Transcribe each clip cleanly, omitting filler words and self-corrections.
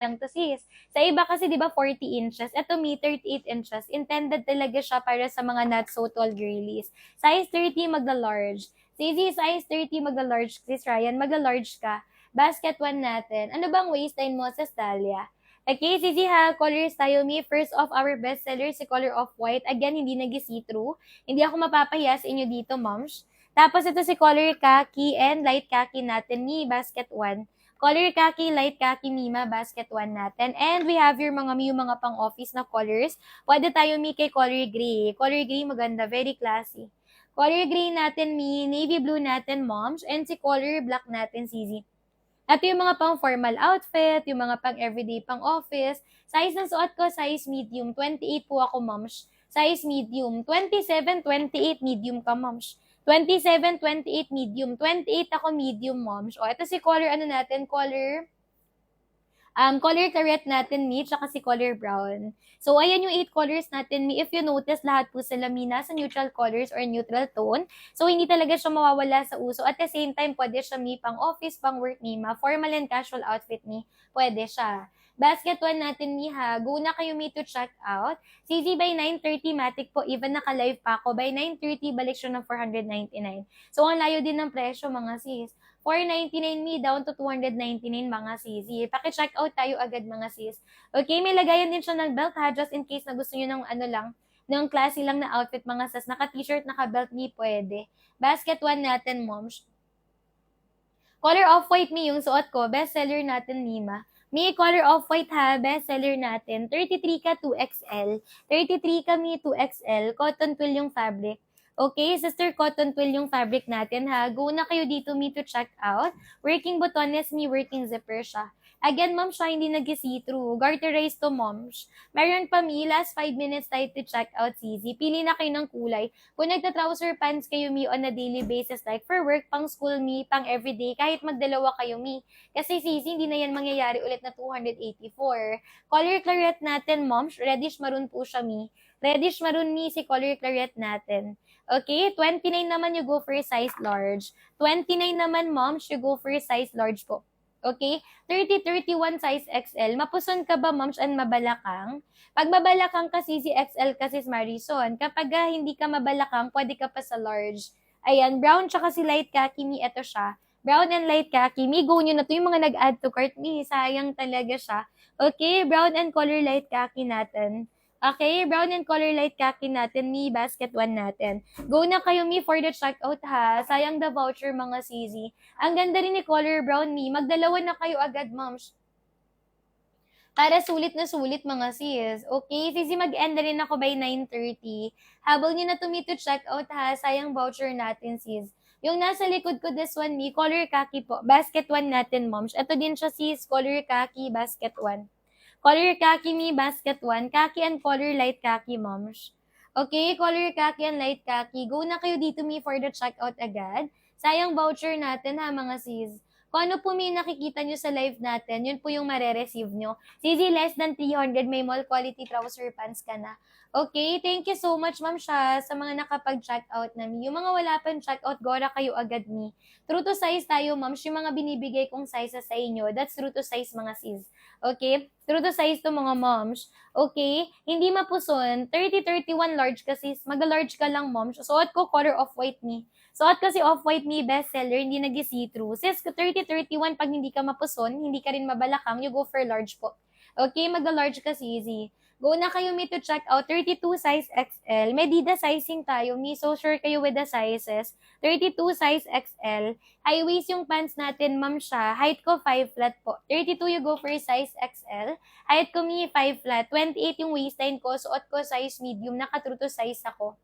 lang to sis. Sa iba kasi, di ba, 40 inches. Ito me, 38 inches. Intended talaga siya para sa mga not so tall girlies. Size 30, magla-large. Sisi, size 30, magla-large. Sis Ryan, magla-large ka. Basket 1 natin. Ano bang waistline mo sa Stalia? Okay, Sisi ha, colors tayo. Me, first of our bestseller, si color of white. Again, hindi nag-see-through. Hindi ako mapapahiya sa inyo dito, moms. Tapos ito si color khaki and light khaki natin ni basket 1. Color khaki, light khaki, Mima, basket 1 natin. And we have your yung mga pang-office na colors. Pwede tayo, Mi, kay color gray. Color gray, maganda. Very classy. Color gray natin, Mi. Navy blue natin, moms. And si color black natin, Zizi. Ito yung mga pang-formal outfit, yung mga pang-everyday pang-office. Size ng suot ko, size medium. 28 po ako, moms. Size medium. 27, 28, medium ka, moms. 27, 28, medium. 28 ako, medium, moms. O, ito si color, ano natin, color claret natin, Mi, tsaka si color brown. So, ayan yung 8 colors natin, Mi. If you notice, lahat po sila, Mi, nasa neutral colors or neutral tone. So, hindi talaga siya mawawala sa uso. At the same time, pwede siya, Mi, pang office, pang work, Mi, formal and casual outfit, Mi. Pwede siya. Basket 1 natin, Mi, ha. Go na kayo, Mi, to check out. CZ by 9:30, Matic po. Even naka-live pa ako. By 9:30, balik siya ng 499. So, ang layo din ng presyo, mga sis. 499 me down to 299 mga sisi. Paki-check out tayo agad mga sis. Okay, may lagayan din siya ng belt ha, just in case na gusto niyo ng ano lang, ng classy lang na outfit mga sis. Naka-t-shirt, naka-belt me, pwede. Basket 1 natin, moms. Color off-white me yung suot ko. Bestseller natin, Nima. May color off-white ha, bestseller natin. 33 ka, 2XL. 33 ka, me, 2XL. Cotton twill yung fabric. Okay, sister, cotton twill yung fabric natin ha. Go na kayo dito, me, to check out. Working botones, me, working zipper siya. Again, mom, siya hindi nag-see-through. Garterized to, moms. Meron pa, me, last 5 minutes tayo to check out, Zizi. Pili na kayo ng kulay. Kung nagta-trouser pants kayo, Mi, on a daily basis, like for work, pang school, Mi, pang everyday, kahit magdalawa kayo, Mi. Kasi Sisi, hindi na yan mangyayari ulit na 284. Color claret natin, moms, reddish maroon po siya, Mi. Reddish maroon, Mi, si color claret natin. Okay, 29 naman you go for size large. 29 naman, moms, you go for size large po. Okay? 30, 31 size XL. Mapuson ka ba, moms, and mabalakang? Pag mabalakang kasi si XL kasi Marison. Kapag hindi ka mabalakang, pwede ka pa sa large. Ayan, brown tsaka si light khaki, Mi, eto siya. Brown and light khaki. Mi, go nyo na to yung mga nag-add to cart, Mi. Sayang talaga siya. Okay, brown and color light khaki natin. Okay, brown and color light khaki natin, Mi, basket 1 natin. Go na kayo, Mi, for the checkout ha. Sayang the voucher, mga CZ. Ang ganda rin ni color brown, Mi. Magdalawa na kayo agad, moms. Para sulit na sulit, mga sis. Okay, Sisi, mag-end na rin ako by 9:30. Habol nyo na to, Mi, to check out ha. Sayang voucher natin, sis. Yung nasa likod ko, this one, Mi, color khaki po. Basket 1 natin, moms. Ito din siya, sis. Color khaki, basket 1. Color khaki, Mi, basket 1. Khaki and color light khaki, moms. Okay, color khaki and light khaki. Go na kayo dito, Mi, for the checkout agad. Sayang voucher natin ha, mga sis. Kung ano po may nakikita nyo sa live natin, yun po yung mare-receive nyo. Sisi, less than 300, may mall quality trouser pants ka na. Okay, thank you so much, Ma'am Sha, sa mga nakapag-check out na, Mi. Yung mga wala pang check out, gora kayo agad, Mi. True to size tayo, Ma'am. Yung mga binibigay kong sizes sa inyo, that's true to size, mga sis. Okay? True to size to, mga moms. Okay? Hindi mapuson. 30, 31 large kasi. Mag-large ka lang, moms. Suot ko color of white, Mi. Suot kasi off-white, Mi, bestseller, hindi nag-see-through. Sis, 30, 31, pag hindi ka mapuson, hindi ka rin mabalakang, you go for large po. Okay, mag-large kasi easy. Go na kayo, Mi, to check out. 32 size XL. Medida sizing tayo, Mi. So, sure kayo with the sizes. 32 size XL. High waist yung pants natin, ma'am siya. Height ko 5 flat po. 32 you go for size XL. Height ko, Mi, 5 flat. 28 yung waistline ko. Suot ko size medium. Naka-true to size ako.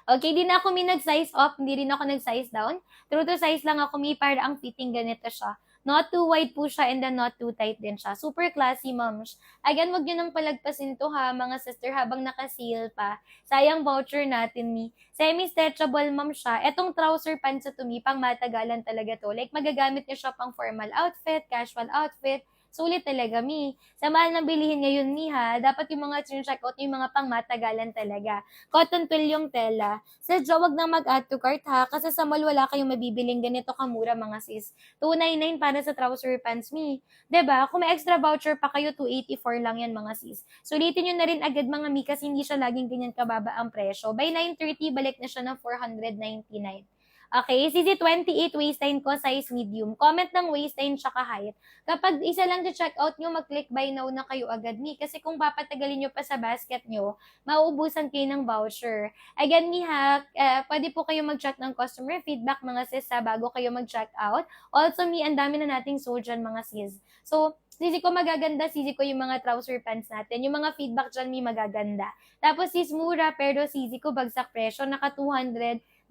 Okay, di na ako, Mi, nag-size up. Hindi rin ako nag-size down. True to size lang ako, Mi, para ang fitting ganito siya. Not too wide po siya and then not too tight din siya. Super classy, moms. Again, wag nyo nang palagpasin to ha, mga sister, habang naka-seal pa. Sayang voucher natin, Mi. Semi-stretchable, mom siya. Etong trouser pants to, Mi, pang matagalan talaga to. Like, magagamit nyo siya pang formal outfit, casual outfit, Sulit talaga, mi. Sa mahal ng bilihin ngayon, mi, ha? Dapat yung mga check out, yung mga pangmatagalan talaga. Cotton twill yung tela. Sadya, wag na mag-add to cart, ha? Kasi sa mall, wala kayong mabibiling ganito kamura, mga sis. 299 para sa trouser pants, mi. 'Di ba? Kung may extra voucher pa kayo, 284 lang yan, mga sis. Sulitin nyo na rin agad, mga mi, kasi hindi siya laging ganyan kababa ang presyo. By 9:30, balik na siya ng 499. Okay, CC28 waistline ko, size medium. Comment ng waistline tsaka height. Kapag isa lang sa checkout nyo, mag-click buy now na kayo agad, mi. Kasi kung papatagalin nyo pa sa basket nyo, mauubusan kayo ng voucher. Again, mi, ha, pwede po kayo mag-check ng customer feedback, mga sis, bago kayo mag-check out. Also, mi, ang dami na nating sold dyan, mga sis. So, sisi ko magaganda, sisi ko yung mga trouser pants natin. Yung mga feedback dyan, mi, magaganda. Tapos, sis, mura, pero sisi ko bagsak presyo, naka 299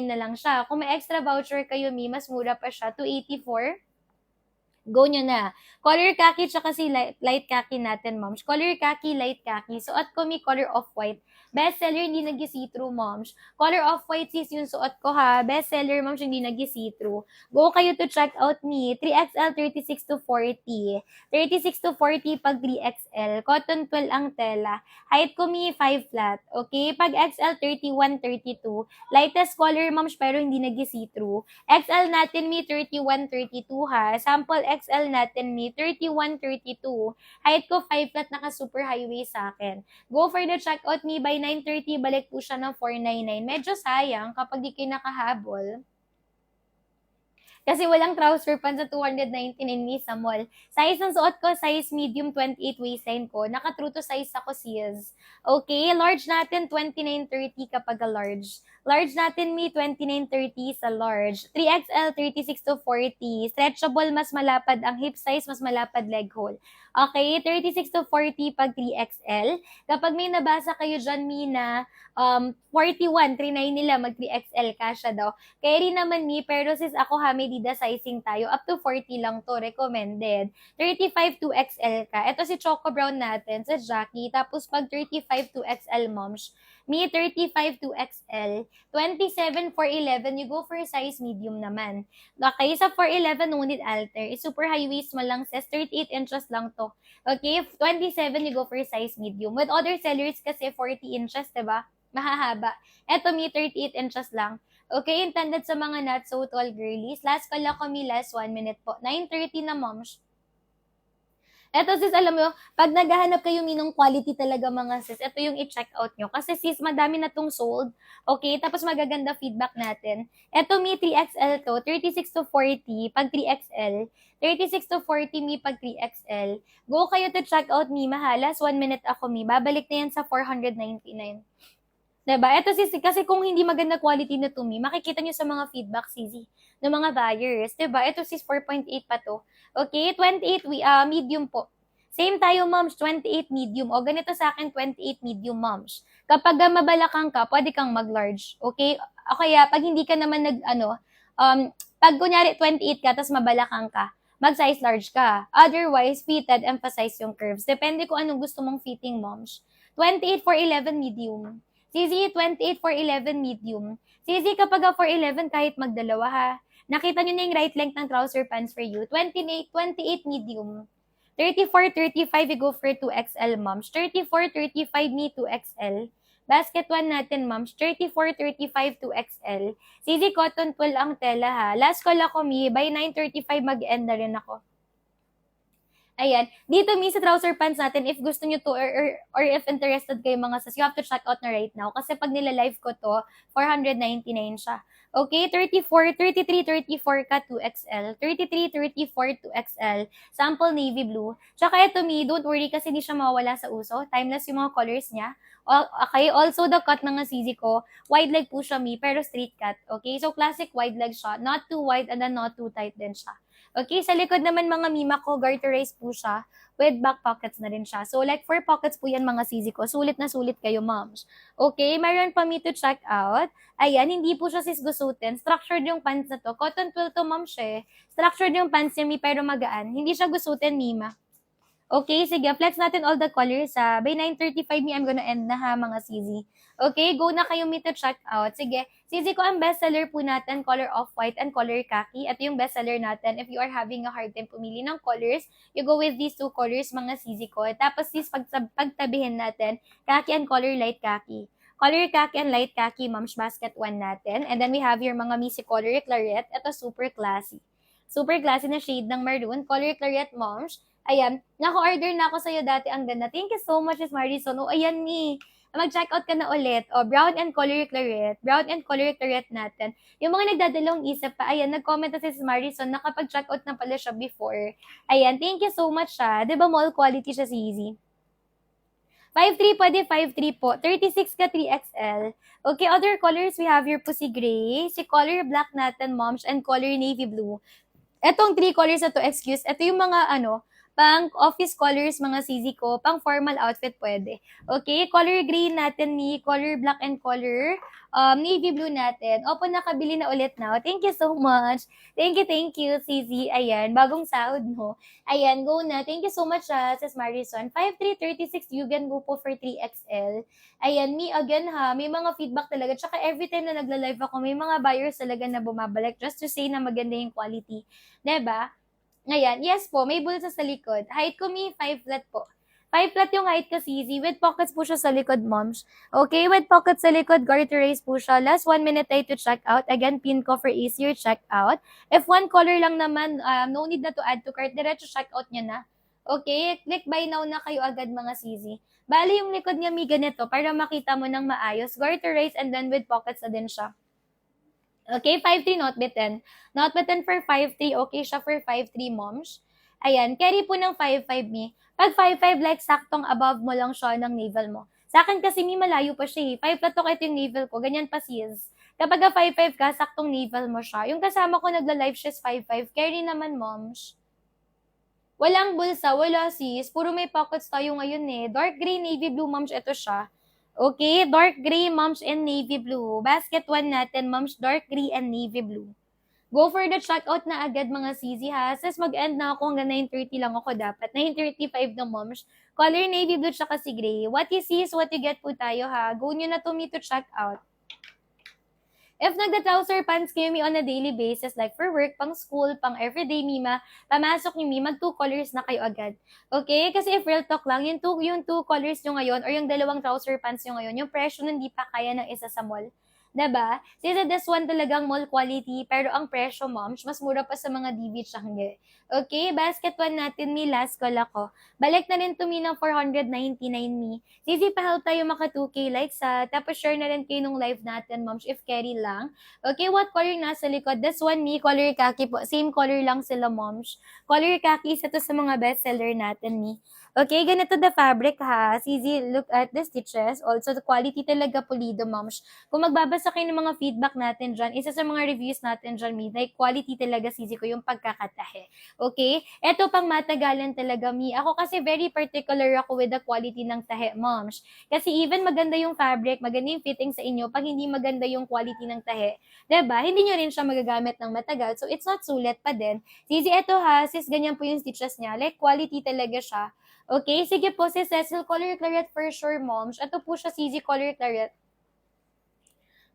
na lang siya. Kung may extra voucher kayo, mi, mas mura pa siya, 284. Go nyo na. Color khaki tsaka si light khaki natin, moms. Color khaki, light khaki. Suot ko mi color off-white. Bestseller, hindi nag-see-through, moms. Color off-white sis yung suot ko, ha. Bestseller, moms, hindi nag-see-through. Go kayo to check out me. 3XL, 36 to 40. 36 to 40 pag 3XL. Cotton twill ang tela. Height ko mi 5 flat. Okay? Pag XL, 31, 32. Lightest color, moms, pero hindi nag-see-through. XL natin mi 31, 32, ha. Sample XL natin mi 31, 32. Height ko 5 flat, naka super highway sa akin. Go for the checkout mi by 9:30, balik po siya ng 499. Medyo sayang kapag di kayo nakahabol. Kasi walang trouser pants sa 299 mi sa mall. Size ng suot ko, size medium, 28 waistline ko. Naka-true to size ako, sis. Okay, large natin, 29.30 kapag large. Large natin, mi, 29.30 sa large. 3XL, 36 to 40. Stretchable, mas malapad ang hip size, mas malapad leg hole. Okay, 36 to 40 pag 3XL. Kapag may nabasa kayo dyan, mi, na 41, 39 nila, mag 3XL kasha daw. Carry naman mi, pero sis ako ha, may dida sizing tayo. Up to 40 lang to, recommended. 35 to XL ka. Ito si Choco Brown natin, sa Jackie. Tapos pag 35 to XL, moms, me 35 to XL. 27 for 11, you go for size medium naman. Okay, sa 411, no need alter. Is super high waist mo lang, says 38 inches lang to. Okay, 27, you go for size medium. With other sellers kasi 40 inches, diba? Mahahaba. Eto, me 38 inches lang. Okay, intended sa mga not so tall girlies. Last call ako, mi, last 1 minute po. 9:30 na, moms. Eto sis, alam mo, pag naghahanap kayo minong quality talaga, mga sis, ito yung i-check out nyo. Kasi sis, madami na tong sold. Okay, tapos magaganda feedback natin. Eto mi 3XL to, 36 to 40 pag 3XL. 36 to 40 mi pag 3XL. Go kayo to check out mi, mahalas 1 minute ako mi. Babalik na yan sa 499. Diba? Ito sis, kasi kung hindi maganda quality na to mi, makikita nyo sa mga feedback sis ng mga buyers. Diba? Ito sis, 4.8 pa to. Okay, 28 medium po. Same tayo, moms, 28 medium. O ganito sa akin, 28 medium, moms. Kapag mabalakang ka, pwede kang mag-large. Okay? O kaya, pag hindi ka naman pag kunyari 28 ka, tapos mabalakang ka, mag-size large ka. Otherwise, fitted, emphasize yung curves. Depende kung anong gusto mong fitting, moms. 28 for 11 medium. CZ, 28 for 11 medium. CZ, kapag 411, kahit magdalawa ha. Nakita nyo na yung right length ng trouser pants for you. 28 medium. 34, 35, you go for 2XL, moms. 34, 35, me 2XL. Basket 1 natin, moms. 34, 35, 2XL. CZ, cotton twill ang tela ha. Last call ako, me. By 9:35, mag-end na rin ako. Ayan. Dito, mi, sa trouser pants natin, if gusto nyo to or if interested kayo, mga sis, you have to check out na right now. Kasi pag nila-live ko to, 499 siya. Okay, 34, 33, 34 ka, 2XL. 33, 34, 2XL. Sample navy blue. Tsaka ito, mi, don't worry kasi hindi siya mawawala sa uso. Timeless yung mga colors niya. Okay, also the cut ng CZ ko, wide leg po siya, mi, pero straight cut. Okay, so classic wide leg siya. Not too wide and then not too tight din siya. Okay, sa likod naman, mga mima ko, garterized po siya with back pockets na rin siya. So, like 4 pockets po yan, mga CZ ko. Sulit na sulit kayo, moms. Okay, mayroon pa me to check out. Ayan, hindi po siya sisgusutin. Structured yung pants na to. Cotton twill to, moms, eh. Structured yung pants niya, pero magaan. Hindi siya gusutin, mima. Okay, sige, flex natin all the colors ha. By 9:35 me, I'm gonna end na ha, mga CZ. Okay, go na kayo me to check out. Sige, CZ ko ang bestseller po natin, color off-white and color khaki. Ito yung bestseller natin. If you are having a hard time pumili ng colors, you go with these two colors, mga CZ ko. Tapos sis, pagtabihin natin, khaki and color light khaki. Color khaki and light khaki, Mom's Basket 1 natin. And then we have your mga Missy color claret. Ito super classy. Super classy na shade ng maroon. Color claret, Mom's. Ayan, naka-order na ako sa'yo dati. Ang ganda. Thank you so much, Miss Marison. O, ayan ni. Mag-check out ka na ulit. O, brown and color claret. Brown and color claret natin. Yung mga nagdadalawang isip pa, ayan, nag-comment na si Miss Marison, nakapag-check out na pala siya before. Ayan, thank you so much siya. Diba mall quality siya si Easy? 5'3", pwede 5'3 po. 36 ka 3XL. Okay, other colors, we have your pussy gray, si color black natin, Moms, and color navy blue. Etong 3 colors na to, excuse, ito yung mga pang office colors, mga CZ ko, pang formal outfit pwede. Okay, color green natin ni, color black and color navy blue natin. Opo, nakabili na ulit now. Thank you so much. Thank you, CZ. Ayan, bagong sahod, no? Ayan, go na. Thank you so much, Sis Marison. 5'3", 36, you can go po for 3XL. Ayan, me again ha, may mga feedback talaga. Tsaka every time na nagla-live ako, may mga buyers talaga na bumabalik just to say na maganda yung quality. Diba? Ngayon, yes po, may bulsa sa likod. Height ko mi 5 flat po. 5 flat yung height ko, CZ. With pockets po siya sa likod, Moms. Okay, with pockets sa likod, garterized po siya. Last 1 minute tayo to check out. Again, pin ko for easier check out. If one color lang naman, no need na to add to cart. Diretso check out nyo na. Okay, click buy now na kayo agad, mga CZ. Bali yung likod niya mi ganito para makita mo ng maayos. Garterized and then with pockets na din siya. Okay, 5'3", not bitten. Not bitten for 5'3", okay siya for 5'3", Moms. Ayan, carry po ng 5'5", mi. Pag 5'5", like saktong above mo lang siya ng navel mo. Sa akin kasi mi malayo pa siya eh. 5 flat to kahit yung navel ko, ganyan pa sis. Kapag 5'5" ka, saktong navel mo siya. Yung kasama ko nagla-live siya is 5'5", carry naman, Moms. Walang bulsa, wala sis. Puro may pockets tayo ngayon eh. Dark gray, navy blue, Moms, ito siya. Okay, dark gray, Moms, and navy blue. Basket 1 natin, Moms, dark gray and navy blue. Go for the checkout na agad, mga CZ ha. Sis, mag-end na ako hanggang 9:30 lang ako dapat. 9:35 na, Moms. Color navy blue tsaka si gray. What you see is what you get po tayo ha. Go nyo na to me to check out. If nagda-trouser pants kayo mi on a daily basis, like for work, pang school, pang everyday mima, pamasok nyo mi, mag 2 colors na kayo agad. Okay? Kasi if real talk lang, yung two colors nyo ngayon, or yung dalawang trouser pants nyo ngayon, yung presyo nun di pa kaya ng isa sa mall. Diba? Kasi this one talagang mall quality, pero ang presyo, Moms, mas mura pa sa mga DB Changi. Okay, basket 1 natin, mi, last call ako. Balik na rin to mi ng 499 mi. Sisi pa help tayo maka 2K likes ha. Tapos share na rin kayo nung live natin, Moms, if carry lang. Okay, what color nasa likod? This one, mi, color khaki po. Same color lang sila, Moms. Color khaki, isa to sa mga bestseller natin, mi. Okay, ganito the fabric ha. CZ, look at the stitches. Also, the quality talaga pulido, Moms. Kung magbabasa kayo ng mga feedback natin dyan, isa sa mga reviews natin dyan, mi, like quality talaga, CZ, ko yung pagkakatahe. Okay? Ito pang matagalan talaga, mi. Ako kasi very particular ako with the quality ng tahe, Moms. Kasi even maganda yung fabric, maganda yung fitting sa inyo, pag hindi maganda yung quality ng tahe, diba? Hindi nyo rin siya magagamit ng matagal. So, it's not sulit pa din. CZ, ito ha, sis, ganyan po yung stitches niya. Like, quality talaga siya. Okay, sige po, si Cecil, color claret for sure, Moms. Ito po siya, CZ color claret.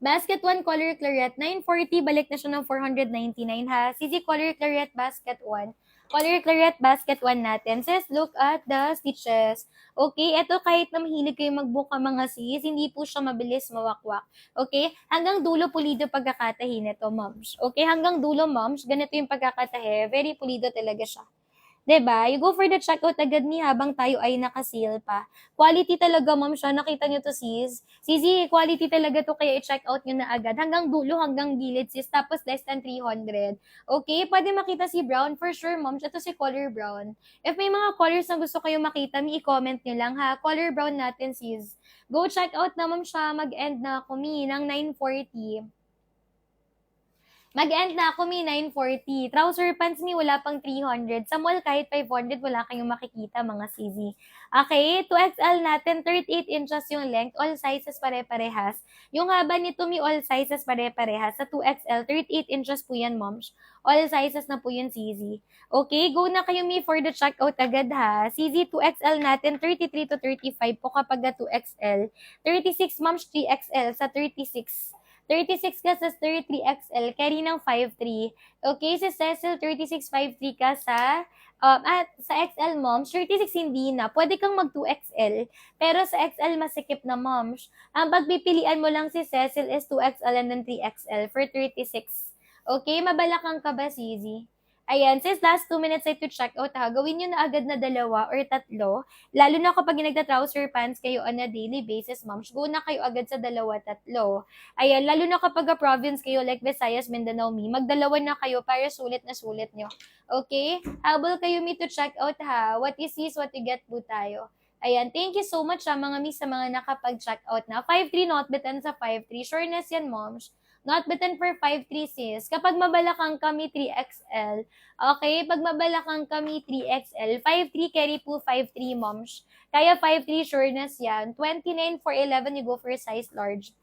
Basket 1 color claret, 940, balik na siya ng 499 ha. CZ color claret, basket 1. Color claret, basket 1 natin. Sis, look at the stitches. Okay, ito kahit na mahilig kayo magbuka, mga sis, hindi po siya mabilis mawakwak. Okay, hanggang dulo pulido pagkakatahi nito, Moms. Okay, hanggang dulo, Moms, ganito yung pagkakatahi. Very pulido talaga siya. 'Di ba? You go for the checkout agad ni habang tayo ay naka-sale pa. Quality talaga, Ma'am siya. Nakita niyo to, sis. Sisi, quality talaga to, kaya i-checkout niyo na agad. Hanggang dulo, hanggang gilid, sis. Tapos less than 300. Okay? Pwede makita si brown for sure, Ma'am. Ito si color brown. If may mga colors na gusto kayo makita, i-comment niyo lang ha. Color brown natin, sis. Go check out na, Ma'am siya. Mag-end na ako, ng 9:40. Mag-end na ako, may 940. Trouser pants mi, wala pang 300. Sa mall, kahit 500, wala kayong makikita, mga CZ. Okay, 2XL natin, 38 inches yung length. All sizes pare-parehas. Yung haba nito mi, all sizes pare-parehas. Sa 2XL, 38 inches po yan, moms. All sizes na po yun, CZ. Okay, go na kayo mi for the checkout agad ha. CZ 2XL natin, 33 to 35 po kapag 2XL. 36 moms, 3XL sa 36. 36 ka sa 33XL, carry ng 53. Okay, sa Cecil, 3653 ka sa, at sa XL moms, 36 hindi na. Pwede kang mag 2XL, pero sa XL masikip na moms. Ang pagpipilian mo lang si Cecil is 2XL and then 3XL for 36. Okay, mabalakang ka ba, CZ? Ayan, since last 2 minutes ay to check out ha, gawin nyo na agad na 2 or 3. Lalo na kapag nagta-trouser pants kayo on a daily basis, moms, go na kayo agad sa 2, 3. Ayan, lalo na kapag province kayo like Visayas, Mindanao, magdalawa na kayo para sulit na sulit nyo. Okay? Habol kayo to check out ha. What you see is what you get po tayo. Ayan, thank you so much sa mga sa mga nakapag-check out na. 5-3 not bitten sa 5-3. Sureness yan, moms. Not bitten for 5-3 sis. Kapag mabalakang kami 3XL, okay, pag mabalakang kami 3XL, 5-3 carry po 5-3 moms. Kaya 5-3 sureness yan. 29 for 11, you go for size large.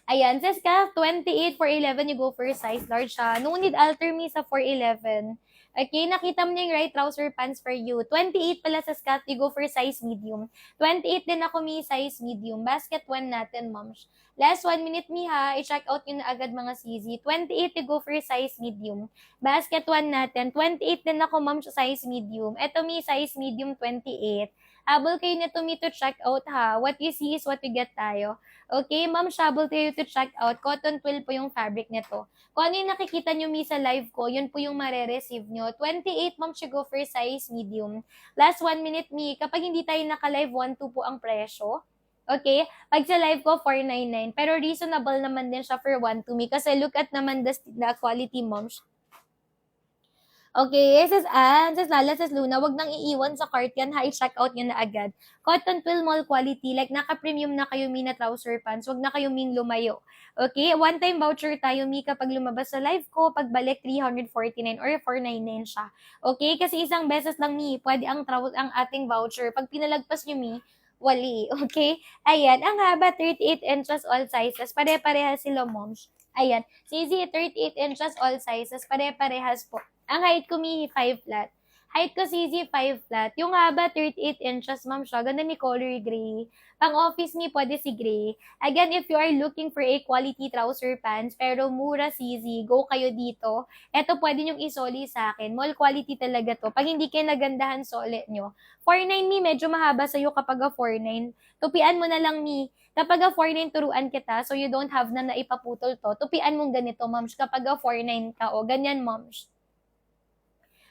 Ayan, says ka, 28 for 11, you go for size large siya. No need alter me sa 411. Okay, nakita mo na yung right trouser pants for you. 28 pala sa Scott, you go for size medium. 28 din ako may size medium. Basket 1 natin, moms. Last 1 minute mi ha, i-check out yun na agad mga CZ. 28 you go for size medium. Basket 1 natin. 28 din ako, moms, size medium. Ito mi size medium 28. Habol kayo nito mi to check out ha. What you see is what you get tayo. Okay, ma'am, shabble kayo to check out. Cotton twill po yung fabric nito. Kung ano yung nakikita nyo mi sa live ko, yun po yung mare-receive nyo. 28, ma'am, should go for size medium. Last 1 minute mi, kapag hindi tayo naka-live, 1-2 po ang presyo. Okay? Pag sa live ko, 499. Pero reasonable naman din siya for 1-2 mi. Kasi look at naman the quality, moms. Okay, sis Ann, sis Lala, sis Luna, wag nang iiwan sa cart yan ha, i-check out nyo na agad. Cotton twill mall quality, like naka-premium na kayo mi na trouser pants, wag na kayo ming lumayo. Okay, one-time voucher tayo mi kapag lumabas sa live ko, pagbalik 349 or 499 siya. Okay, kasi isang beses lang mi, pwede ang ating voucher. Pag pinalagpas nyo mi, wali. Okay? Ayan, ang haba, 38 inches all sizes, pare-parehas sila moms. Ayan, CZ, 38 inches all sizes, pare-parehas po. Ang height ko mi 5 flat. Height ko CZ 5 flat. Yung haba 38 inches, ma'am siya. Ganda ni color gray. Pang office mi pwede si gray. Again, if you are looking for a quality trouser pants, pero mura CZ, go kayo dito. Ito pwede nyong isoli sa akin. Mall quality talaga to. Pag hindi kayo nagandahan, sole nyo. 4.9 mi, medyo mahaba sa'yo kapag 4.9. Tupian mo na lang mi. Kapag 4.9 turuan kita, so you don't have na naipaputol to, tupian mong ganito, moms. Kapag 4.9 ka, o ganyan, moms.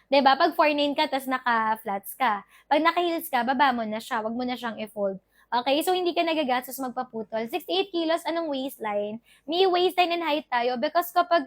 'Di ba? Pag 4'9" ka, tas naka-flats ka. Pag naka-heels ka, baba mo na siya. Wag mo na siyang i-fold. Okay, so hindi ka nagagastos magpaputol. 68 kilos, anong waistline? May waistline and height tayo because kapag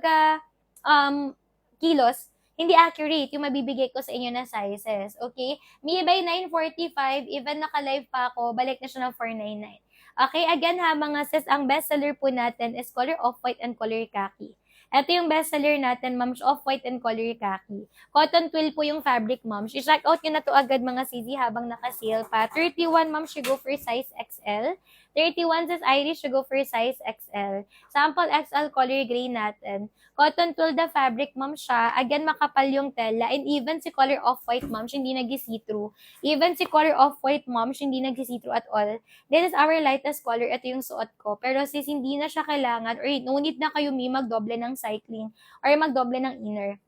kilos, hindi accurate yung mabibigay ko sa inyo na sizes. Okay? May by 945, even naka-live pa ako, balik na siya ng 499. Okay, again ha, mga sis, ang bestseller po natin is color off-white and color khaki. Ito yung bestseller natin, moms, off-white and color khaki. Cotton twill po yung fabric, moms. I-check out nyo na to agad mga CZ habang naka-sale pa. 31, moms, you go for size XL. 31 says Irish, you go for size XL. Sample XL color gray natin. Cotton twill the fabric, ma'am siya. Again, makapal yung tela. And even si color off-white, ma'am, hindi nag-see-through. Even si color off-white, ma'am, hindi nag-see-through at all. This is our lightest color. Ito yung suot ko. Pero sis, hindi na siya kailangan or no need na kayo magdoble ng cycling or magdoble ng inner.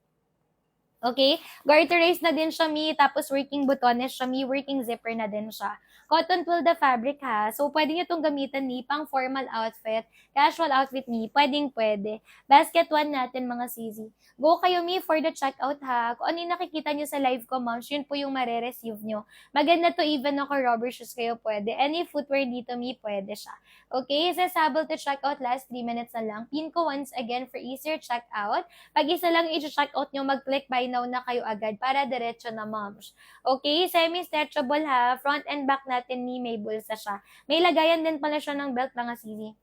Okay? Garterized na din siya, tapos working butones siya, working zipper na din siya. Cotton twill the fabric ha. So, pwede nyo itong gamitan pang formal outfit, casual outfit pwede. Basket 1 natin mga CZ. Go kayo for the checkout ha. Kung ano yung nakikita nyo sa live ko, moms, yun po yung mare-receive nyo. Maganda to even ako rubber shoes kayo pwede. Any footwear dito pwede siya. Okay? Sasabal to checkout last 3 minutes na lang. Pin ko once again for easier checkout. Pag isa lang i-checkout nyo, mag-click buy now na kayo agad para diretso na, moms. Okay, semi-stretchable ha. Front and back natin may bulsa siya. May lagayan din pala siya ng belt mga CZ.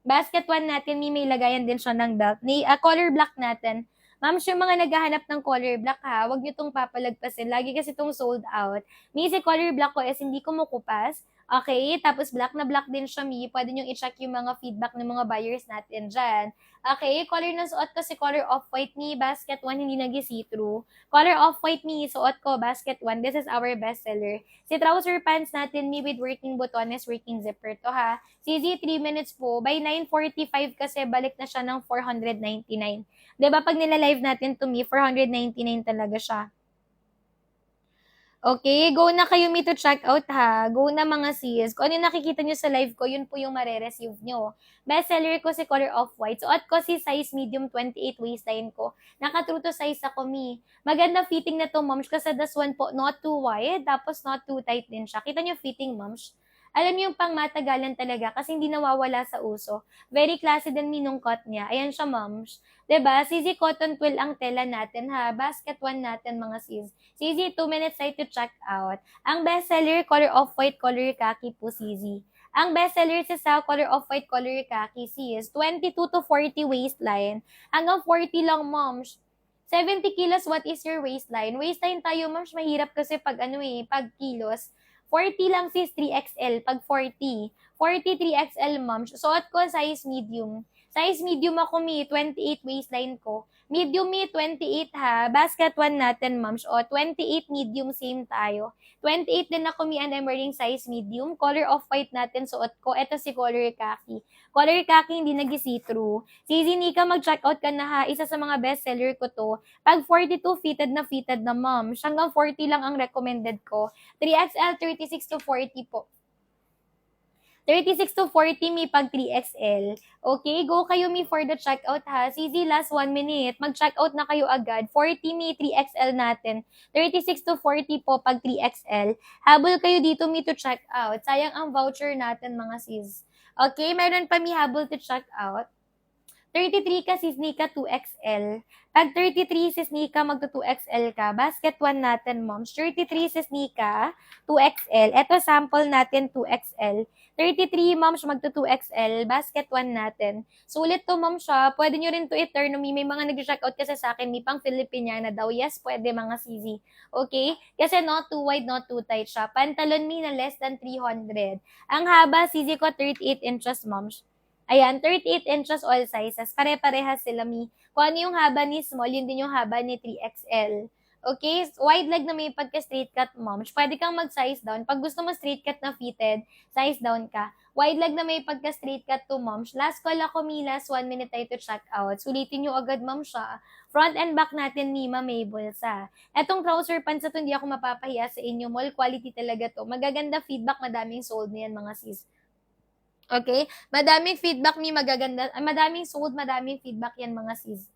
Basket 1 natin, may lagayan din siya ng belt. Color black natin. Ma'am, yung mga naghahanap ng color black ha, wag niyo tong papalagpasin. Lagi kasi itong sold out. Si color black ko is hindi kumukupas. Okay, tapos black na black din siya, pwede nyo i-check yung mga feedback ng mga buyers natin dyan. Okay, color na suot ko si color off-white basket 1, hindi nag-see-through. Color off-white suot ko, basket 1, this is our bestseller. Si trouser pants natin, with working botones, working zipper to ha. CZ, 3 minutes po. By 9:45 kasi balik na siya ng 499. 'Di ba pag nila-live natin to 499 talaga siya. Okay, go na kayo to check out ha. Go na mga sis. Kung ano yung nakikita nyo sa live ko, yun po yung mare-receive nyo. Bestseller ko si color off-white. Suot ko si size medium 28 waistline ko. Naka-true to size ako, Maganda fitting na to, moms, kasi this one po, not too wide, tapos not too tight din siya. Kita nyo fitting, moms? Alam niyo yung pang matagalan talaga kasi hindi nawawala sa uso. Very classy din nung cut niya. Ayan siya, moms. 'Di ba? CZ Cotton Twill ang tela natin ha. Basket 1 natin mga sis. CZ, 2 minutes tayo to check out. Ang bestseller, color off-white, color khaki po, CZ. Ang bestseller si Sao, color off-white, color khaki, sis. 22 to 40 waistline. Hanggang 40 lang, moms. 70 kilos, what is your waistline? Waistline tayo, moms, mahirap kasi pag pag kilos. 40 lang sis, 3XL. Pag 40. 40, 3XL, ma'am. Suot ko size medium. Size medium ako, 28 waistline ko. Medium, 28 ha. Basket 1 natin, ma'am. O, 28 medium, same tayo. 28 din ako, and I'm wearing size medium. Color off-white natin, suot ko. Ito si color khaki. Color khaki, hindi nag-see-through. Si Zinika, mag-check out ka na ha. Isa sa mga bestseller ko to. Pag 42, fitted na, ma'am. Hanggang 40 lang ang recommended ko. 3XL, 36 to 40 po. 36 to 40 pag 3XL. Okay, go kayo for the checkout ha. CZ, last 1 minute. Mag-checkout na kayo agad. 40 3XL natin. 36 to 40 po pag 3XL. Habol kayo dito to checkout. Sayang ang voucher natin mga sis. Okay, meron pa habol to checkout. 33 ka, sis Nika, 2XL. Pag 33, sis Nika, magto 2XL ka. Basket 1 natin, moms. 33, sis Nika, 2XL. Ito, sample natin, 2XL. 33, moms, magto 2XL. Basket 1 natin. Sulit to, moms, siya. Pwede nyo rin to i-turn. May mga nag-checkout kasi sa akin, pang Filipiniana daw. Yes, pwede, mga CZ. Okay? Kasi not too wide, not too tight siya. Pantalon, na less than 300. Ang haba, CZ ko, 38 inches, moms. Ayan, 38 inches all sizes. Pare-parehas sila, Kung ano yung haba ni small, yun din yung haba ni 3XL. Okay? Wide leg na may pagka-straight cut, moms. Pwede kang mag-size down. Pag gusto mo straight cut na fitted, size down ka. Wide leg na may pagka-straight cut to, moms. Last call ako, last 1 minute tayo to check out. Sulitin nyo agad, ma'am, siya. Front and back natin, may bulsa. Etong trouser pants na to, hindi ako mapapahiya sa inyo. Mall quality talaga to. Magaganda feedback, madaming sold niyan, mga sis. Okay? Madaming feedback magaganda. Madaming sold, madaming feedback yan mga sis.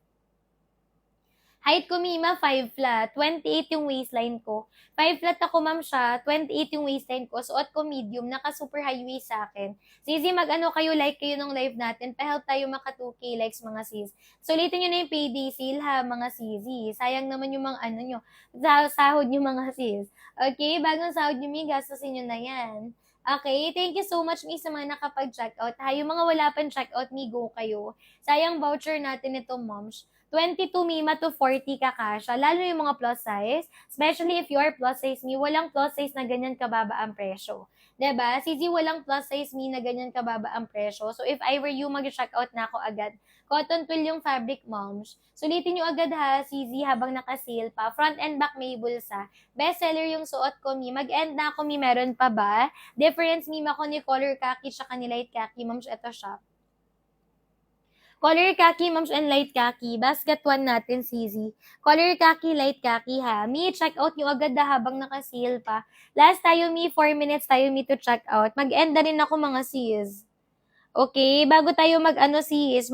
Height ko, 5 flat. 28 yung waistline ko. 5 flat ako, ma'am, siya. 28 yung waistline ko. Suot ko medium. Naka-super high waist sa akin. Sisi, kayo, like kayo nung live natin. Pa-help tayo maka 2K likes, mga sis. Sulitin nyo na yung payday sale, ha, mga sisi. Sayang naman yung mga nyo. Sahod nyo, mga sis. Okay? Bagong sahod nyo, gastusin nyo na yan. Okay, thank you so much, sa mga nakapag-checkout. Ha, yung mga wala pang checkout, go kayo. Sayang voucher natin ito, moms. 22 to 40 kakasya, lalo yung mga plus size. Especially if you are plus size, walang plus size na ganyan kababa ang presyo. 'Di ba? CZ, walang plus size na ganyan kababa ang presyo. So if I were you, mag-checkout na ako agad. Cotton twill yung fabric, moms. Sulitin nyo agad ha, CZ, habang naka-sale pa. Front and back may bulsa. Bestseller yung suot ko, Mag-end na ako, meron pa ba? Difference, ako ni color khaki tsaka ni light khaki, moms. Ito siya. Color khaki, moms, and light khaki. Basket 1 natin, CZ. Color khaki, light khaki, ha. Check out nyo agad na habang naka-sale pa. Last tayo, 4 minutes tayo, to check out. Mag-end na rin ako, mga sis. Okay, bago tayo sis,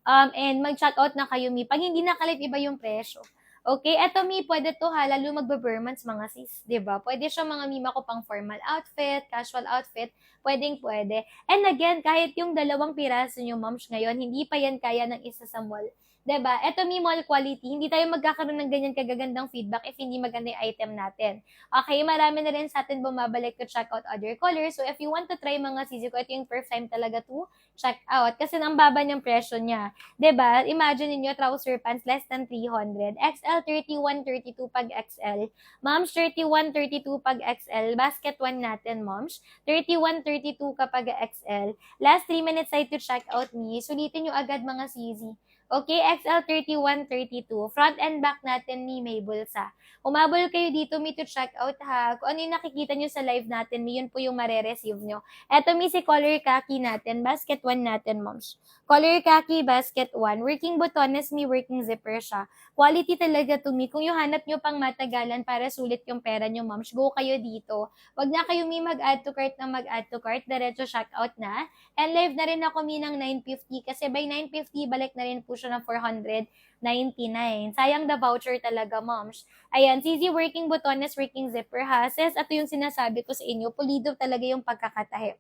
and mag-check out na kayo, Pag hindi nakalit, iba yung presyo. Okay, eto, pwede to ha, lalo magbe-bermans, mga sis, diba? Pwede siya, mga ko pang formal outfit, casual outfit, pwede. And again, kahit yung 2 piraso nyo, moms, ngayon, hindi pa yan kaya ng isa sa mall. 'Di ba? Eto mi mall quality, hindi tayo magkakaroon ng ganyan kagagandang feedback if hindi maganda yung item natin. Okay, marami na rin sa atin bumabalik to check out other colors. So if you want to try mga sisi ko, ito yung first time talaga to check out kasi ang baba ng presyo niya. 'Di ba? Imagine niyo trouser pants less than 300. XL 31, 32 pag XL. Moms 31, 32 pag XL. Basket 1 natin, moms. 31, 32 kapag XL. Last 3 minutes tayo to check out me. Sulitin nyo agad mga sisi. Okay, XL 31, 32. Front and back natin ni may bulsa. Umabol kayo dito, me to check out ha. Kung ano yung nakikita nyo sa live natin, yun po yung mare-receive nyo. Eto mi si color khaki natin, basket 1 natin, moms. Color khaki, basket 1. Working butones, mi working zipper siya. Quality talaga to me. Kung yung hanap nyo pang matagalan para sulit yung pera nyo, moms, go kayo dito. Wag na kayo mi mag-add to cart na mag-add to cart. Diretso check out na. And live na rin ako mi ng 950 kasi by 950 balik na rin po siya ng 499. Sayang the voucher talaga, moms. Ayan, CZ working butones, working zipper ha. Sis, ito yung sinasabi ko sa inyo, pulido talaga yung pagkakatahi.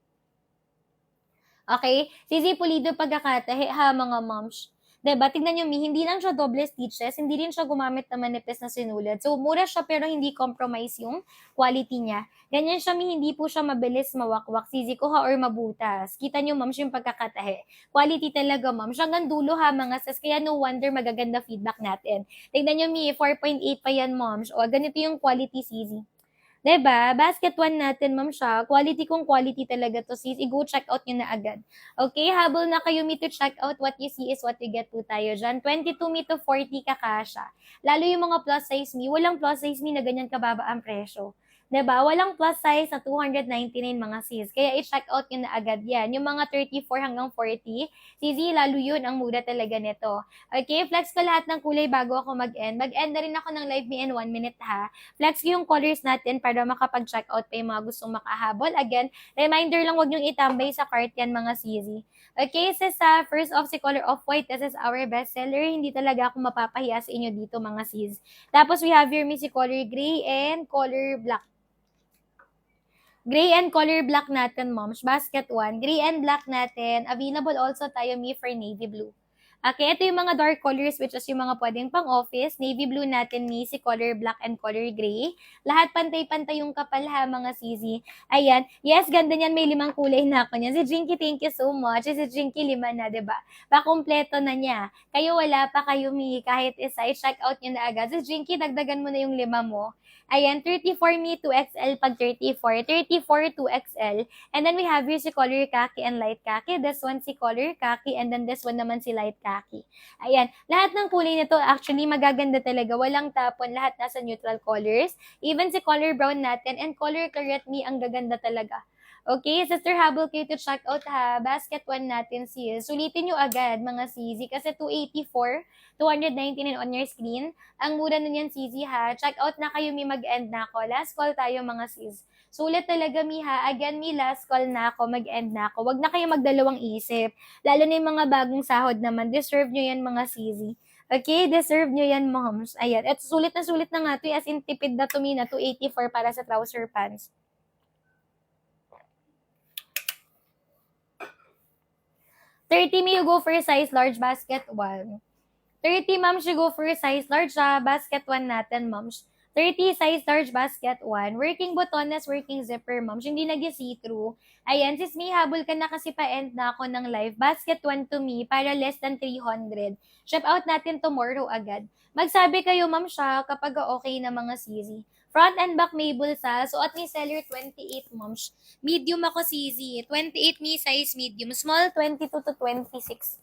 Okay? CZ pulido pagkakatahi ha, mga moms. Diba? Tingnan nyo, hindi lang siya double stitches, hindi rin siya gumamit na manipis na sinulad. So, mura siya pero hindi compromise yung quality niya. Ganyan siya, hindi po siya mabilis mawakwak, sisikuha or mabutas. Kita nyo, moms, yung pagkakatahe. Quality talaga, moms. Hanggang dulo ha, mga sis. Kaya no wonder magaganda feedback natin. Tingnan nyo, 4.8 pa yan, moms. O, ganito yung quality, sisi. 'Di ba? Basket 1 natin, ma'am siya. Quality kung quality talaga to, sis. I-go check out nyo na agad. Okay, habol na kayo me to check out. What you see is what you get po tayo dyan. 22 me to 40 kakasya. Lalo yung mga plus size me. Walang plus size me na ganyan kababa ang presyo. 'Di ba? Walang plus size sa 299 mga sis. Kaya i-check out nyo na agad yan. Yung mga 34 hanggang 40, sisi, lalo yun. Ang mura talaga nito. Okay, flex ko lahat ng kulay bago ako mag-end. Mag-end na rin ako ng live me in 1 minute ha. Flex ko yung colors natin para makapag-check out pa yung mga gustong makahabol. Again, reminder lang, wag niyong itambay sa cart yan mga sisi. Okay, sis, first off si color off-white. This is our best seller. Hindi talaga ako mapapahiya sa inyo dito mga sis. Tapos we have here si color gray and color black. Gray and color black natin, moms. Basket 1. Gray and black natin. Available also tayo for navy blue. Okay, ito yung mga dark colors which is yung mga pwedeng pang-office. Navy blue natin si color black and color gray. Lahat pantay-pantay yung kapal ha, mga sisi. Ayan. Yes, ganda niyan. May 5 kulay na ako niyan. Si Jinky, thank you so much. Si Jinky, 5 na, diba? Pakompleto na niya. Kayo wala pa kayo, mi. Kahit isa, i-check out nyo na agad. Si Jinky, dagdagan mo na yung 5 mo. Ayan, 34 me 2XL pag 34. 34 2XL. And then we have here si color khaki and light khaki. This one si color khaki and then this one naman si light khaki. Ayan, lahat ng kulay nito actually magaganda talaga. Walang tapon, lahat nasa neutral colors. Even si color brown natin and color claret me ang gaganda talaga. Okay, Sister Habol kayo to check out ha. Basket 1 natin sis. Sulitin nyo agad mga sisi kasi 284, 299 on your screen. Ang mura nun yan sisi ha. Check out na kayo, may mag-end na ako. Last call tayo mga sis. Sulit talaga mi ha. Again, mi last call na ako, mag-end na ako. Wag na kayo magdalawang isip. Lalo na yung mga bagong sahod naman. Deserve nyo yan mga sisi. Okay, deserve nyo yan moms. Ayan, eto sulit na nga to. As in tipid na to mi na 284 para sa trouser pants. 30 may you go for size large basket 1. 30 moms you go for size large basket 1 natin moms. 30 size large basket 1. Working botones, working zipper moms. Hindi nag-see-through. Ayan, sis may habol ka na kasi pa-end na ako ng live. Basket 1 to me para less than 300. Ship out natin tomorrow agad. Magsabi kayo ma'am siya kapag okay na mga sisi. Front and back may bulsa. Suot ni seller 28 moms. Medium ako sisi. 28 me size medium. Small 22 to 26.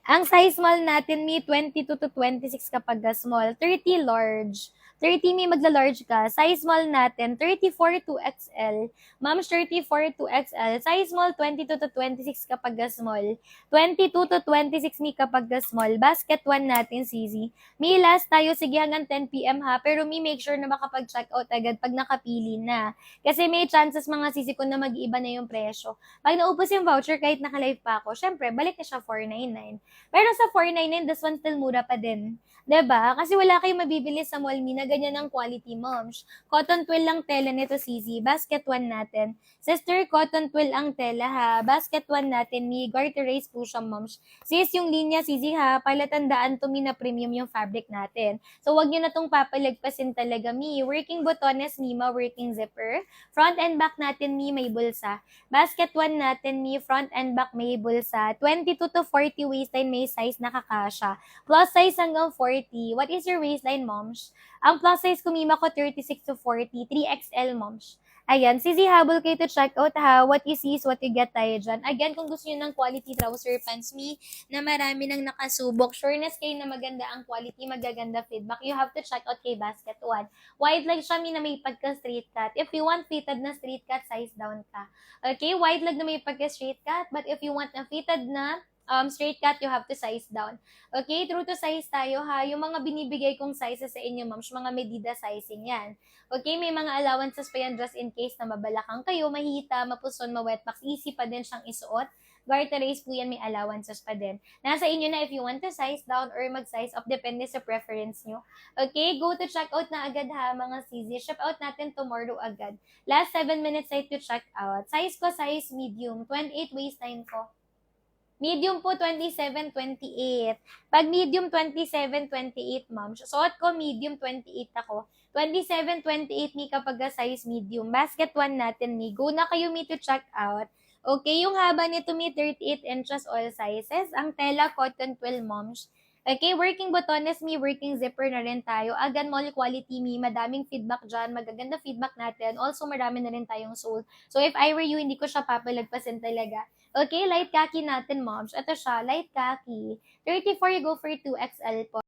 Ang size small natin, may 22 to 26 kapag small. 30 large. 30 may magla-large ka. Size small natin, 34 to XL. Ma'am, 34 to XL. Size small, 22 to 26 kapag small. 22 to 26 may kapag small. Basket 1 natin, CZ. May last tayo, sige hanggang 10 p.m. ha. Pero may make sure na makapag-check out agad pag nakapili na. Kasi may chances mga CZ ko na mag-iba na yung presyo. Pag naupos yung voucher, kahit naka-live pa ako, syempre, balik na siya 499. Pero sa 499, this one still mura pa din. 'Di ba? Kasi wala kayong mabibili sa mall me na ganyan ang quality, moms. Cotton twill lang tela nito, CZ. Basket 1 natin. Sister, cotton twill ang tela ha. Basket 1 natin, mi. Garterize po siya, moms. Sis, yung linya, CZ ha, palatandaan to mi na premium yung fabric natin. So, wag nyo na tong papalagpasin talaga, mi. Working botones, mima, working zipper. Front and back natin, mi, may bulsa. Basket 1 natin, mi, front and back may bulsa. 22 to 40 waistline may size nakakasya. Plus size hanggang 40. What is your waistline, moms? Ang plus size kumima ko 36 to 40. 3XL, moms. Ayan, Sisi, habol kayo to check out ha. What you see is what you get tayo dyan. Again, kung gusto nyo ng quality trouser pants me na marami nang nakasubok, sureness kayo na maganda ang quality, magaganda feedback, you have to check out kay Basket 1. Wide leg siya mi na may pagka straight cut. If you want fitted na straight cut, size down ka. Okay, wide leg na may pagka straight cut, but if you want na fitted na straight cut, you have to size down. Okay, true to size tayo ha. Yung mga binibigay kong sizes sa inyo, ma'am, mga medida sizing yan. Okay, may mga allowances pa yan just in case na mabalakang kayo, mahita, mapuson, ma-wetbox, easy pa din siyang isuot. Garterize po yan, may allowances pa din. Nasa inyo na if you want to size down or mag-size up, depende sa preference nyo. Okay, go to check out na agad ha, mga CZ. Ship out natin tomorrow agad. Last 7 minutes to check out. Size ko, size medium. 28 waistline ko. Medium po, 27, 28. Pag medium, 27, 28, ma'am. Suot ko, medium, 28 ako. 27, 28 ni kapag size medium. Basket 1 natin ni. Go na kayo me to check out. Okay, yung haba nito mi 38 inches all sizes. Ang tela, cotton twill, moms. Okay, working botones mi, working zipper na rin tayo. Agan mall quality mi, madaming feedback dyan, magaganda feedback natin. Also, marami na rin tayong sold. So, if I were you, hindi ko siya papalagpasin talaga. Okay, light khaki natin, moms. Ito siya, light khaki. 34, you go for 2XL po.